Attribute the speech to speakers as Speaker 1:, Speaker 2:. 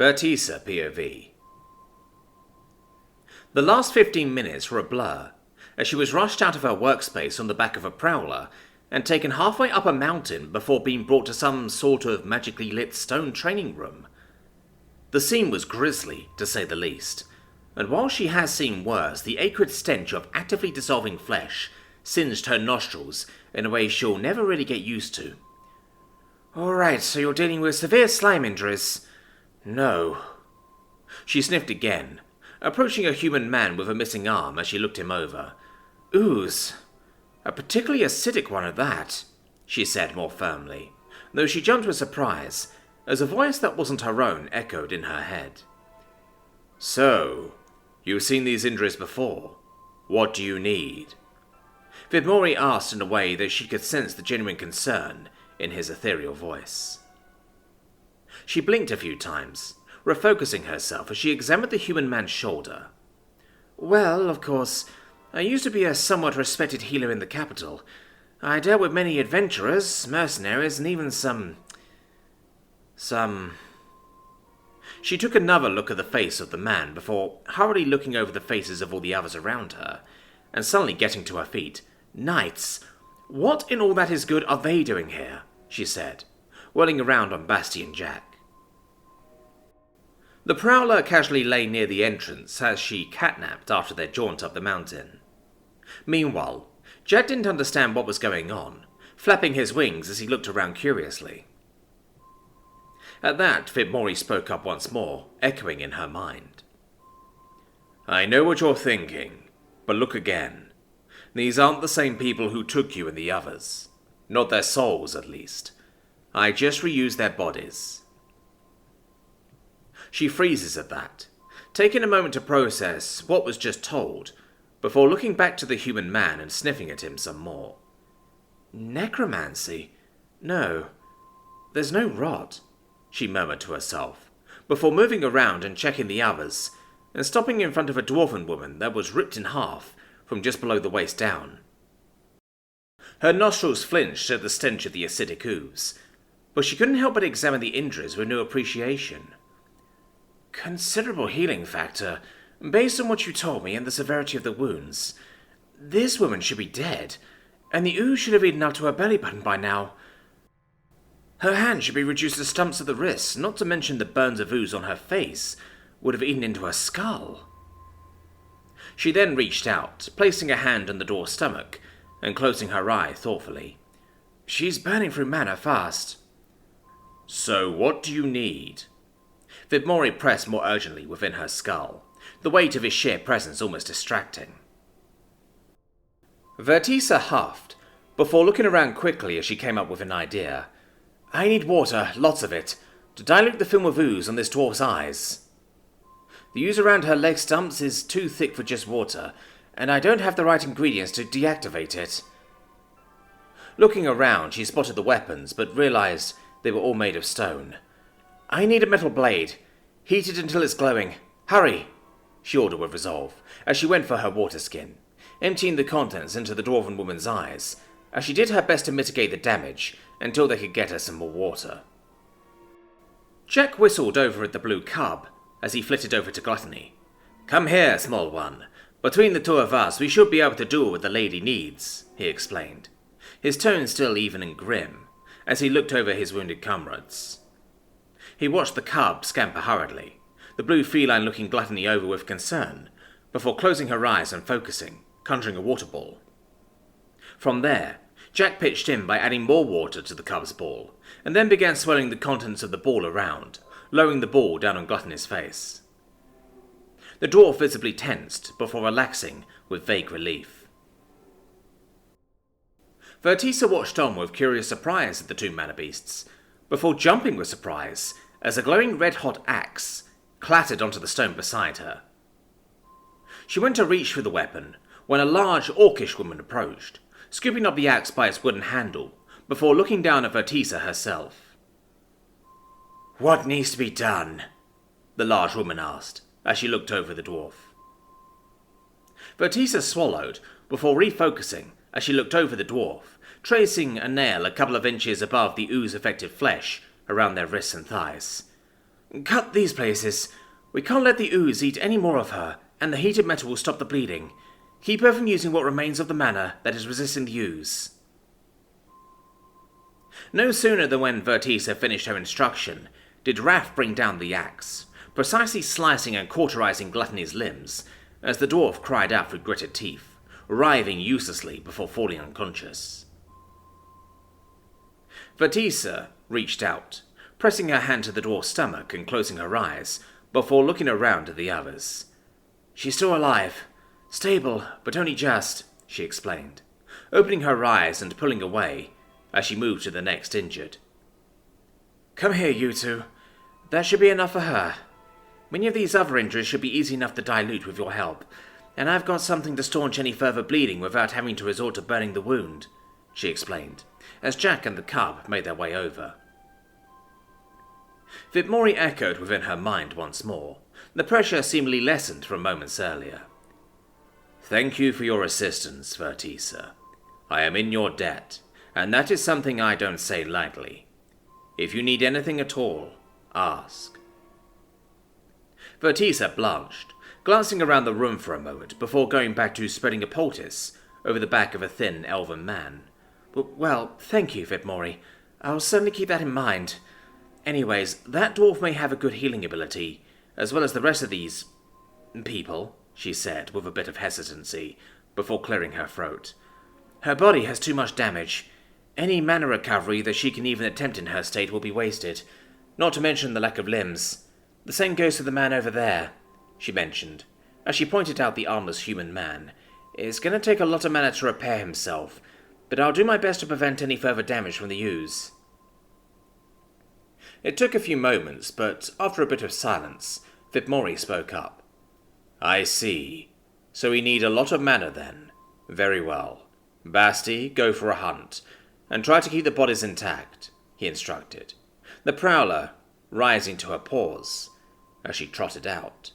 Speaker 1: Vertisa POV. The last 15 minutes were a blur, as she was rushed out of her workspace on the back of a prowler and taken halfway up a mountain before being brought to some sort of magically lit stone training room. The scene was grisly, to say the least, and while she has seen worse, the acrid stench of actively dissolving flesh singed her nostrils in a way she'll never really get used to. "Alright, so you're dealing with severe slime injuries." "No." She sniffed again, approaching a human man with a missing arm as she looked him over. "Ooze. A particularly acidic one at that," she said more firmly, though she jumped with surprise as a voice that wasn't her own echoed in her head. "So, you've seen these injuries before. What do you need?" Vidmori asked in a way that she could sense the genuine concern in his ethereal voice. She blinked a few times, refocusing herself as she examined the human man's shoulder. "Well, of course, I used to be a somewhat respected healer in the capital. I dealt with many adventurers, mercenaries, and even some... She took another look at the face of the man before hurriedly looking over the faces of all the others around her, and suddenly getting to her feet. "Knights! What in all that is good are they doing here?" she said, whirling around on Basti and Jack. The prowler casually lay near the entrance as she catnapped after their jaunt up the mountain. Meanwhile, Jack didn't understand what was going on, flapping his wings as he looked around curiously. At that, Vidmori spoke up once more, echoing in her mind. "I know what you're thinking, but look again. These aren't the same people who took you and the others. Not their souls, at least. I just reused their bodies." She freezes at that, taking a moment to process what was just told, before looking back to the human man and sniffing at him some more. "Necromancy? No. There's no rot," she murmured to herself, before moving around and checking the others, and stopping in front of a dwarven woman that was ripped in half from just below the waist down. Her nostrils flinched at the stench of the acidic ooze, but she couldn't help but examine the injuries with new appreciation. "Considerable healing factor, based on what you told me and the severity of the wounds. This woman should be dead, and the ooze should have eaten up to her belly button by now. Her hand should be reduced to stumps at the wrists, not to mention the burns of ooze on her face would have eaten into her skull." She then reached out, placing a hand on the dwarf's stomach and closing her eye thoughtfully. "She's burning through mana fast." "So what do you need?" Vidmori pressed more urgently within her skull, the weight of his sheer presence almost distracting. Vertisa huffed, before looking around quickly as she came up with an idea. "I need water, lots of it, to dilute the film of ooze on this dwarf's eyes. The ooze around her leg stumps is too thick for just water, and I don't have the right ingredients to deactivate it." Looking around, she spotted the weapons, but realized they were all made of stone. "I need a metal blade. Heat it until it's glowing. Hurry!" she ordered with resolve, as she went for her water skin, emptying the contents into the dwarven woman's eyes, as she did her best to mitigate the damage until they could get her some more water. Jack whistled over at the blue cub as he flitted over to Gluttony. "Come here, small one. Between the two of us, we should be able to do what the lady needs," he explained, his tone still even and grim, as he looked over his wounded comrades. He watched the cub scamper hurriedly, the blue feline looking Gluttony over with concern, before closing her eyes and focusing, conjuring a water ball. From there, Jack pitched in by adding more water to the cub's ball, and then began swirling the contents of the ball around, lowering the ball down on Gluttony's face. The dwarf visibly tensed, before relaxing with vague relief. Vertisa watched on with curious surprise at the two mana beasts, before jumping with surprise as a glowing red-hot axe clattered onto the stone beside her. She went to reach for the weapon when a large orcish woman approached, scooping up the axe by its wooden handle, before looking down at Vertisa herself. "What needs to be done?" the large woman asked, as she looked over the dwarf. Vertisa swallowed, before refocusing as she looked over the dwarf, tracing a nail a couple of inches above the ooze-affected flesh around their wrists and thighs. Cut these places. We can't let the ooze eat any more of her, and the heated metal will stop the bleeding. Keep her from using what remains of the mana that is resisting the ooze. No sooner than when Vertisa finished her instruction did Raph bring down the axe, precisely slicing and cauterizing Gluttony's limbs, as the dwarf cried out through gritted teeth, writhing uselessly before falling unconscious. Vertisa reached out, pressing her hand to the dwarf's stomach and closing her eyes before looking around at the others. She's still alive. Stable, but only just, she explained, opening her eyes and pulling away as she moved to the next injured. Come here, you two. That should be enough for her. Many of these other injuries should be easy enough to dilute with your help, and I've got something to staunch any further bleeding without having to resort to burning the wound, she explained, as Jack and the cub made their way over. Vitmori echoed within her mind once more, the pressure seemingly lessened from moments earlier. Thank you for your assistance, Vertisa. I am in your debt, and that is something I don't say lightly. If you need anything at all, ask. Vertisa blanched, glancing around the room for a moment before going back to spreading a poultice over the back of a thin elven man. Well, thank you, Vitmori. I'll certainly keep that in mind. Anyways, that dwarf may have a good healing ability, as well as the rest of these people, she said with a bit of hesitancy, before clearing her throat. Her body has too much damage. Any mana recovery that she can even attempt in her state will be wasted, not to mention the lack of limbs. The same goes for the man over there, she mentioned, as she pointed out the armless human man. It's going to take a lot of mana to repair himself, but I'll do my best to prevent any further damage from the ooze. It took a few moments, but after a bit of silence, Vitmori spoke up. I see. So we need a lot of mana then. Very well. Basti, go for a hunt, and try to keep the bodies intact, he instructed, the prowler rising to her paws as she trotted out.